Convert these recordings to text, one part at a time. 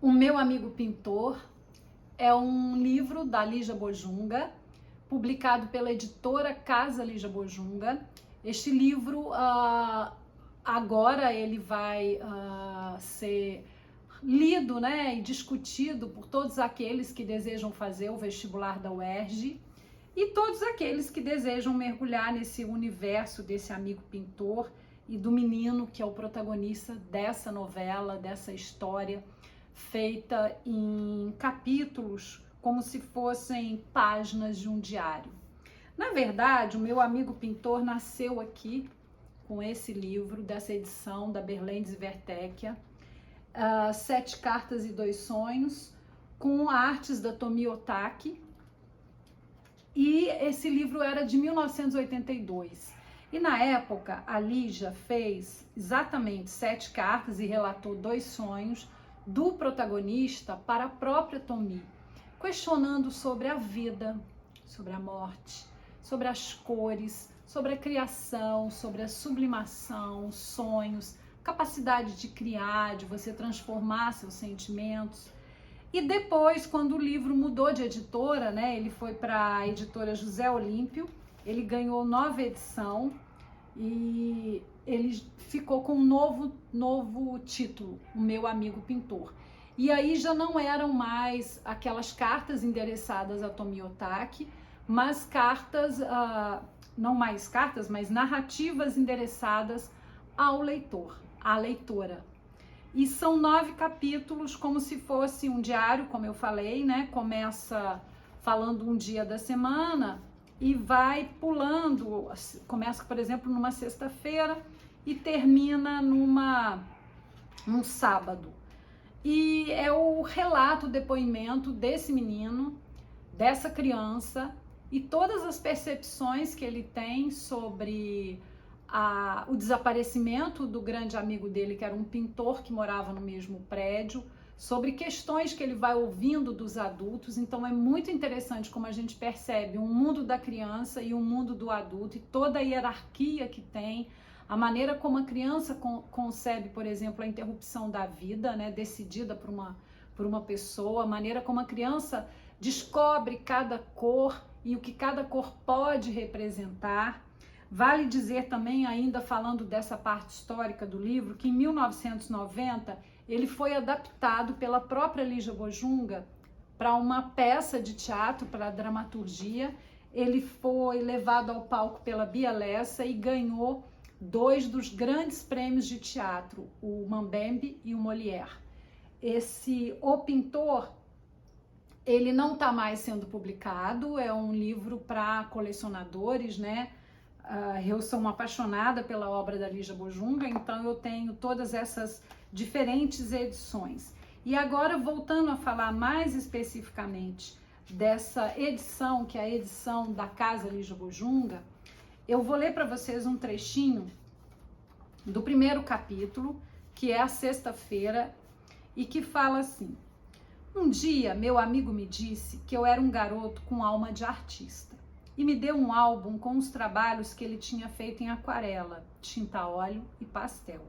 O Meu Amigo Pintor é um livro da Lígia Bojunga, publicado pela editora Casa Lígia Bojunga. Este livro, agora ele vai ser lido, né, e discutido por todos aqueles que desejam fazer o vestibular da UERJ e todos aqueles que desejam mergulhar nesse universo desse amigo pintor e do menino que é o protagonista dessa novela, dessa história feita em capítulos como se fossem páginas de um diário. Na verdade, o Meu Amigo Pintor nasceu aqui com esse livro, dessa edição da Berlendes e Vertecchia, 7 Cartas e 2 Sonhos, com artes da Tomi Otaki. E esse livro era de 1982. E na época, a Lígia fez exatamente 7 cartas e relatou 2 sonhos do protagonista para a própria Tomi, questionando sobre a vida, sobre a morte, sobre as cores, sobre a criação, sobre a sublimação, sonhos, capacidade de criar, de você transformar seus sentimentos. E depois, quando o livro mudou de editora, né, ele foi para a editora José Olímpio, ele ganhou nova edição e ele ficou com um novo título, O Meu Amigo Pintor. E aí já não eram mais aquelas cartas endereçadas a Tomi Otaki, mas cartas, não mais cartas, mas narrativas endereçadas ao leitor, à leitora. E são 9 capítulos, como se fosse um diário, como eu falei, né? Começa falando um dia da semana e vai pulando, começa, por exemplo, numa sexta-feira e termina num sábado. E é o relato, o depoimento desse menino, dessa criança e todas as percepções que ele tem sobre o desaparecimento do grande amigo dele, que era um pintor que morava no mesmo prédio, sobre questões que ele vai ouvindo dos adultos. Então é muito interessante como a gente percebe um mundo da criança e um mundo do adulto e toda a hierarquia que tem, a maneira como a criança concebe, por exemplo, a interrupção da vida, né, decidida por uma pessoa, a maneira como a criança descobre cada cor e o que cada cor pode representar. Vale dizer também, ainda falando dessa parte histórica do livro, que em 1990 ele foi adaptado pela própria Lígia Bojunga para uma peça de teatro, para a dramaturgia. Ele foi levado ao palco pela Bia Lessa e ganhou 2 dos grandes prêmios de teatro, o Mambembe e o Molière. O Pintor, ele não está mais sendo publicado, é um livro para colecionadores, né? Eu sou uma apaixonada pela obra da Lígia Bojunga, então eu tenho todas essas diferentes edições. E agora, voltando a falar mais especificamente dessa edição, que é a edição da Casa Lígia Bojunga, eu vou ler para vocês um trechinho do primeiro capítulo, que é a sexta-feira, e que fala assim: um dia, meu amigo me disse que eu era um garoto com alma de artista e me deu um álbum com os trabalhos que ele tinha feito em aquarela, tinta a óleo e pastel.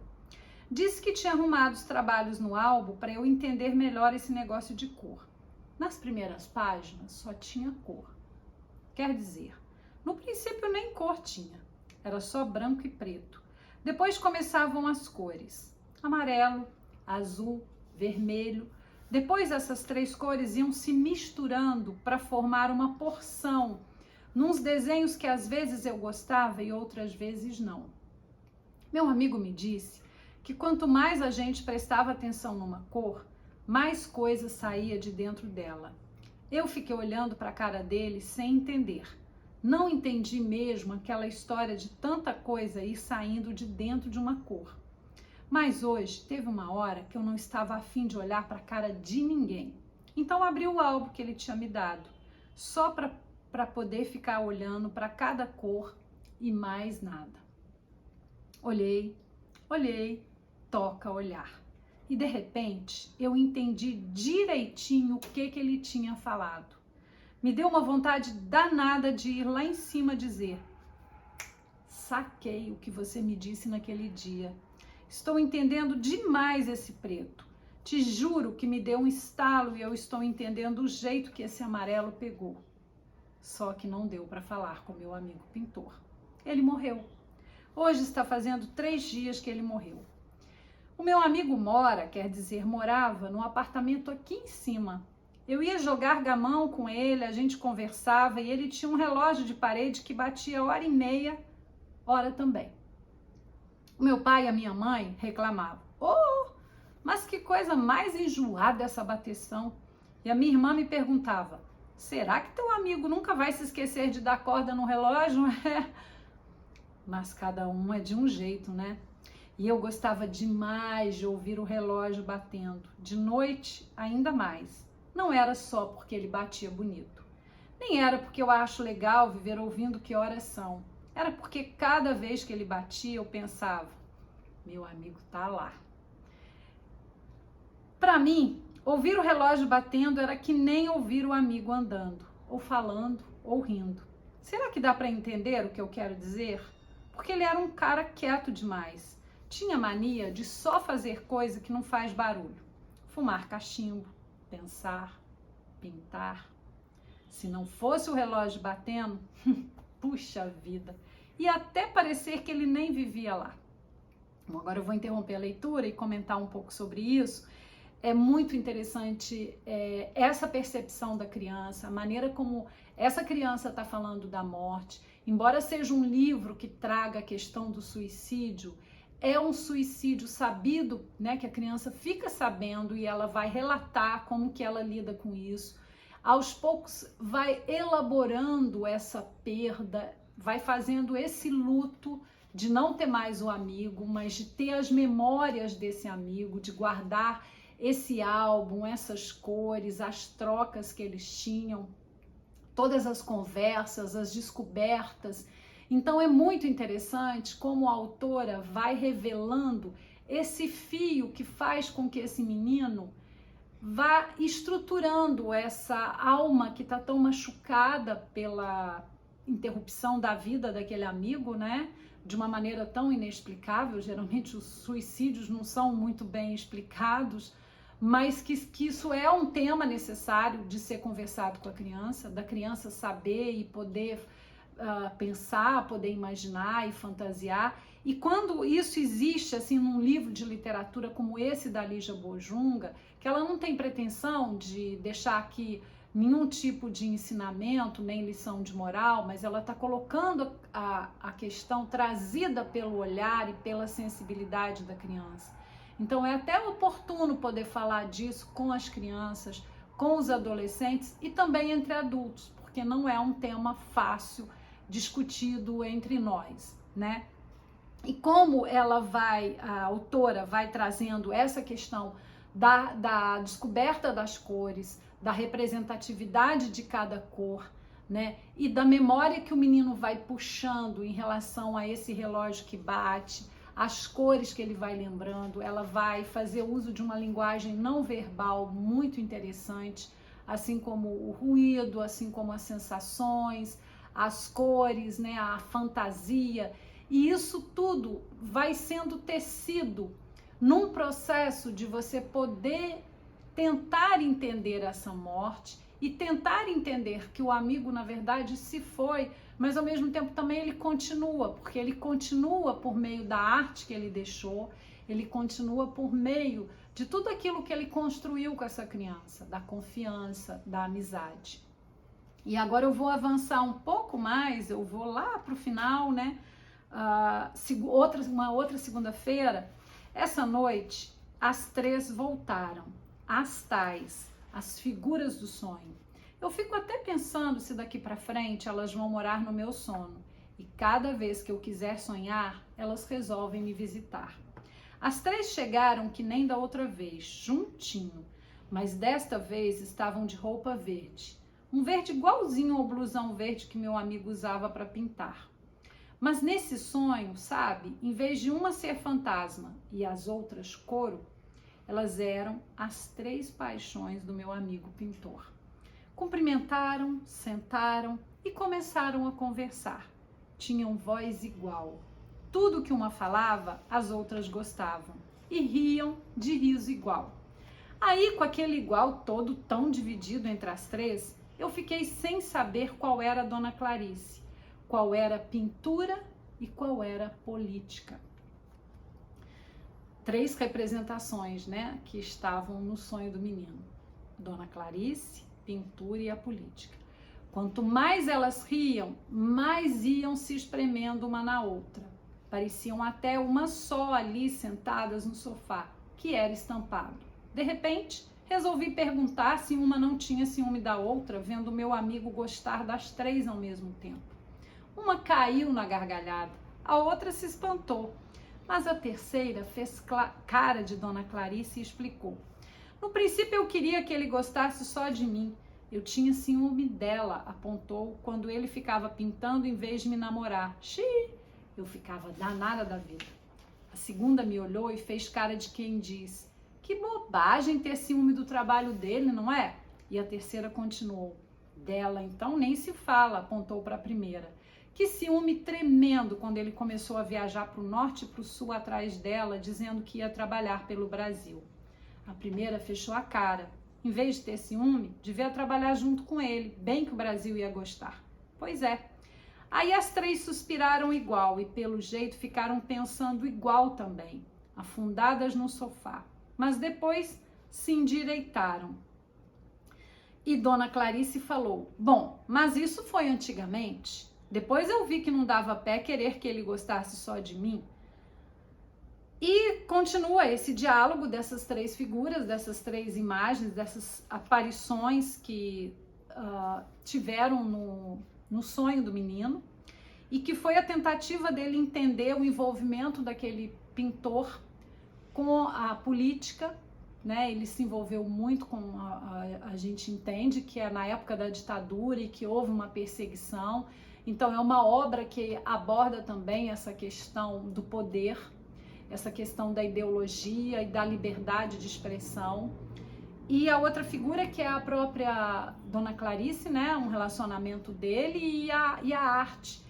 Disse que tinha arrumado os trabalhos no álbum para eu entender melhor esse negócio de cor. Nas primeiras páginas só tinha cor. Quer dizer, no princípio nem cor tinha, era só branco e preto. Depois começavam as cores, amarelo, azul, vermelho. Depois essas 3 cores iam se misturando para formar uma porção, nos desenhos que às vezes eu gostava e outras vezes não. Meu amigo me disse que quanto mais a gente prestava atenção numa cor, mais coisa saía de dentro dela. Eu fiquei olhando para a cara dele sem entender. Não entendi mesmo aquela história de tanta coisa ir saindo de dentro de uma cor. Mas hoje teve uma hora que eu não estava a fim de olhar para a cara de ninguém. Então abri o álbum que ele tinha me dado, só para poder ficar olhando para cada cor e mais nada. Olhei, toca olhar. E de repente eu entendi direitinho o que ele tinha falado. Me deu uma vontade danada de ir lá em cima dizer: saquei o que você me disse naquele dia. Estou entendendo demais esse preto. Te juro que me deu um estalo e eu estou entendendo o jeito que esse amarelo pegou. Só que não deu para falar com meu amigo pintor. Ele morreu. Hoje está fazendo 3 dias que ele morreu. O meu amigo mora, quer dizer, morava num apartamento aqui em cima. Eu ia jogar gamão com ele, a gente conversava e ele tinha um relógio de parede que batia 1h30, hora também. O meu pai e a minha mãe reclamavam. Oh, mas que coisa mais enjoada essa bateção. E a minha irmã me perguntava, será que teu amigo nunca vai se esquecer de dar corda no relógio? Mas cada um é de um jeito, né? E eu gostava demais de ouvir o relógio batendo. De noite, ainda mais. Não era só porque ele batia bonito. Nem era porque eu acho legal viver ouvindo que horas são. Era porque cada vez que ele batia, eu pensava, meu amigo tá lá. Para mim, ouvir o relógio batendo era que nem ouvir o amigo andando, ou falando, ou rindo. Será que dá para entender o que eu quero dizer? Porque ele era um cara quieto demais. Tinha mania de só fazer coisa que não faz barulho. Fumar cachimbo, pensar, pintar. Se não fosse o relógio batendo, puxa vida, ia até parecer que ele nem vivia lá. Bom, agora eu vou interromper a leitura e comentar um pouco sobre isso. É muito interessante essa percepção da criança, a maneira como essa criança está falando da morte. Embora seja um livro que traga a questão do suicídio, é um suicídio sabido, né, que a criança fica sabendo e ela vai relatar como que ela lida com isso. Aos poucos vai elaborando essa perda, vai fazendo esse luto de não ter mais o amigo, mas de ter as memórias desse amigo, de guardar esse álbum, essas cores, as trocas que eles tinham, todas as conversas, as descobertas. Então é muito interessante como a autora vai revelando esse fio que faz com que esse menino vá estruturando essa alma que está tão machucada pela interrupção da vida daquele amigo, né? De uma maneira tão inexplicável. Geralmente os suicídios não são muito bem explicados, mas que isso é um tema necessário de ser conversado com a criança, da criança saber e poder pensar, poder imaginar e fantasiar. E quando isso existe assim num livro de literatura como esse da Lígia Bojunga, que ela não tem pretensão de deixar aqui nenhum tipo de ensinamento, nem lição de moral, mas ela está colocando a questão trazida pelo olhar e pela sensibilidade da criança. Então é até oportuno poder falar disso com as crianças, com os adolescentes e também entre adultos, porque não é um tema fácil discutido entre nós, né? E como a autora vai trazendo essa questão da descoberta das cores, da representatividade de cada cor, né? E da memória que o menino vai puxando em relação a esse relógio que bate, as cores que ele vai lembrando, ela vai fazer uso de uma linguagem não verbal muito interessante, assim como o ruído, assim como as sensações, as cores, né, a fantasia, e isso tudo vai sendo tecido num processo de você poder tentar entender essa morte e tentar entender que o amigo, na verdade, se foi, mas ao mesmo tempo também ele continua, porque ele continua por meio da arte que ele deixou, ele continua por meio de tudo aquilo que ele construiu com essa criança, da confiança, da amizade. E agora eu vou avançar um pouco mais, eu vou lá para o final, né? Uma outra segunda-feira, essa noite, as 3 voltaram, as tais, as figuras do sonho. Eu fico até pensando se daqui para frente elas vão morar no meu sono. E cada vez que eu quiser sonhar, elas resolvem me visitar. As 3 chegaram que nem da outra vez, juntinho, mas desta vez estavam de roupa verde. Um verde igualzinho ao blusão verde que meu amigo usava para pintar. Mas nesse sonho, sabe, em vez de uma ser fantasma e as outras coro, elas eram as 3 paixões do meu amigo pintor. Cumprimentaram, sentaram e começaram a conversar. Tinham voz igual. Tudo que uma falava, as outras gostavam. E riam de riso igual. Aí, com aquele igual todo tão dividido entre as três, eu fiquei sem saber qual era a Dona Clarice, qual era pintura e qual era política. Três representações, né, que estavam no sonho do menino. Dona Clarice, pintura e a política. Quanto mais elas riam, mais iam se espremendo uma na outra. Pareciam até uma só ali sentadas no sofá, que era estampado. De repente, resolvi perguntar se uma não tinha ciúme da outra, vendo meu amigo gostar das três ao mesmo tempo. Uma caiu na gargalhada, a outra se espantou, mas a terceira fez cara de Dona Clarice e explicou. No princípio eu queria que ele gostasse só de mim. Eu tinha ciúme dela, apontou, quando ele ficava pintando em vez de me namorar. Xiii! Eu ficava danada da vida. A segunda me olhou e fez cara de quem diz: que bobagem ter ciúme do trabalho dele, não é? E a terceira continuou: dela então nem se fala, apontou para a primeira. Que ciúme tremendo quando ele começou a viajar para o norte e para o sul atrás dela, dizendo que ia trabalhar pelo Brasil. A primeira fechou a cara. Em vez de ter ciúme, devia trabalhar junto com ele, bem que o Brasil ia gostar. Pois é. Aí as três suspiraram igual e, pelo jeito, ficaram pensando igual também, afundadas no sofá. Mas depois se endireitaram. E Dona Clarice falou: bom, mas isso foi antigamente. Depois eu vi que não dava pé querer que ele gostasse só de mim. E continua esse diálogo dessas três figuras, dessas três imagens, dessas aparições que tiveram no sonho do menino, e que foi a tentativa dele entender o envolvimento daquele pintor com a política, né? Ele se envolveu muito com a gente entende que é na época da ditadura e que houve uma perseguição. Então é uma obra que aborda também essa questão do poder, essa questão da ideologia e da liberdade de expressão. E a outra figura que é a própria Dona Clarice, né? Um relacionamento dele e a arte.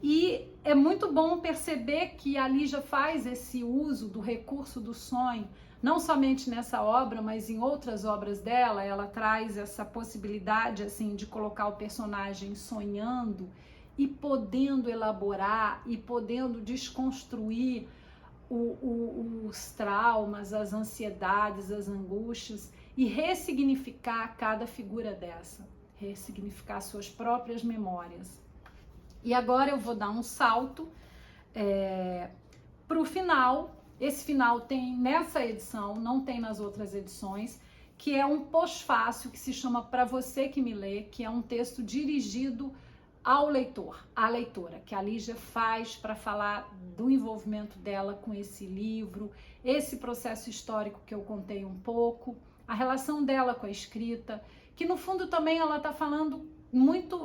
E é muito bom perceber que a Lígia faz esse uso do recurso do sonho, não somente nessa obra, mas em outras obras dela. Ela traz essa possibilidade assim de colocar o personagem sonhando e podendo elaborar e podendo desconstruir os traumas, as ansiedades, as angústias e ressignificar cada figura dessa, ressignificar suas próprias memórias. E agora eu vou dar um salto para o final. Esse final tem nessa edição, não tem nas outras edições, que é um pós-fácil que se chama Pra Você Que Me Lê, que é um texto dirigido ao leitor, à leitora, que a Lígia faz para falar do envolvimento dela com esse livro, esse processo histórico que eu contei um pouco, a relação dela com a escrita, que no fundo também ela está falando muito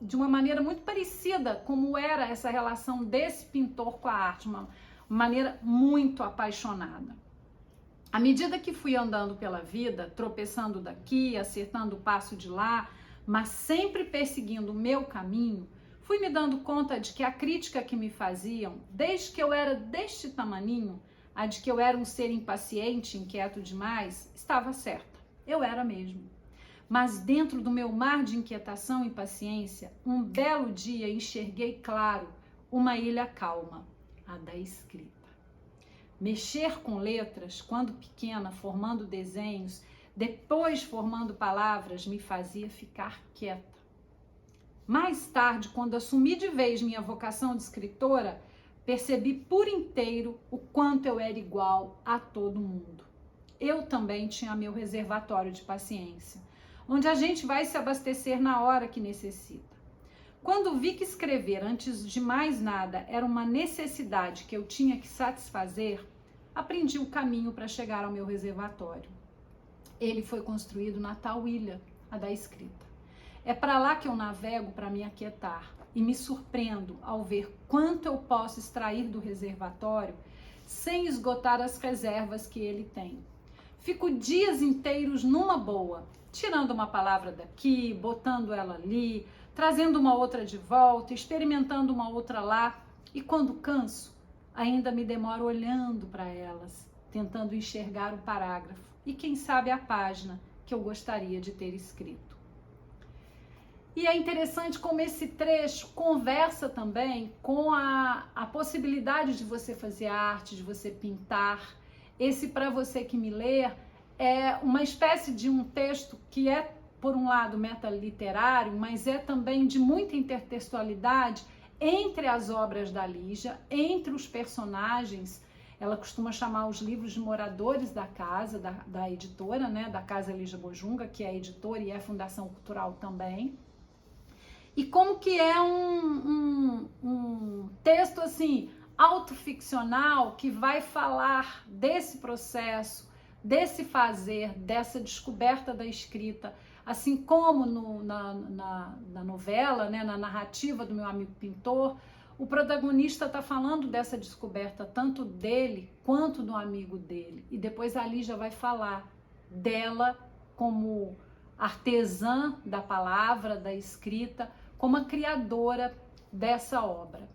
de uma maneira muito parecida como era essa relação desse pintor com a arte, uma maneira muito apaixonada. À medida que fui andando pela vida, tropeçando daqui, acertando o passo de lá, mas sempre perseguindo o meu caminho, fui me dando conta de que a crítica que me faziam, desde que eu era deste tamaninho, a de que eu era um ser impaciente, inquieto demais, estava certa. Eu era mesmo. Mas dentro do meu mar de inquietação e impaciência, um belo dia enxerguei claro uma ilha calma, a da escrita. Mexer com letras, quando pequena, formando desenhos, depois formando palavras, me fazia ficar quieta. Mais tarde, quando assumi de vez minha vocação de escritora, percebi por inteiro o quanto eu era igual a todo mundo. Eu também tinha meu reservatório de paciência, onde a gente vai se abastecer na hora que necessita. Quando vi que escrever, antes de mais nada, era uma necessidade que eu tinha que satisfazer, aprendi o caminho para chegar ao meu reservatório. Ele foi construído na tal ilha, a da escrita. É para lá que eu navego para me aquietar e me surpreendo ao ver quanto eu posso extrair do reservatório sem esgotar as reservas que ele tem. Fico dias inteiros numa boa, tirando uma palavra daqui, botando ela ali, trazendo uma outra de volta, experimentando uma outra lá, e quando canso, ainda me demoro olhando para elas, tentando enxergar o parágrafo. e quem sabe a página que eu gostaria de ter escrito. E é interessante como esse trecho conversa também com a possibilidade de você fazer arte, de você pintar. Esse, para você que me lê, é uma espécie de um texto que é, por um lado, metaliterário, mas é também de muita intertextualidade entre as obras da Lígia, entre os personagens. Ela costuma chamar os livros de moradores da casa, da editora, né, da Casa Lígia Bojunga, que é editora e é Fundação Cultural também. E como que é um texto assim, autoficcional, que vai falar desse processo, desse fazer, dessa descoberta da escrita, assim como na novela, né, na narrativa do Meu Amigo Pintor. O protagonista está falando dessa descoberta tanto dele quanto do amigo dele. E depois a Lígia vai falar dela como artesã da palavra, da escrita, como a criadora dessa obra.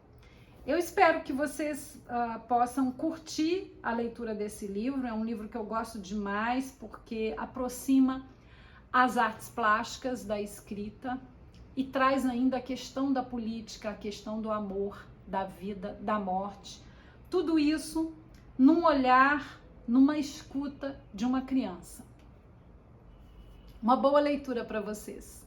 Eu espero que vocês possam curtir a leitura desse livro. É um livro que eu gosto demais porque aproxima as artes plásticas da escrita e traz ainda a questão da política, a questão do amor, da vida, da morte. Tudo isso num olhar, numa escuta de uma criança. Uma boa leitura para vocês.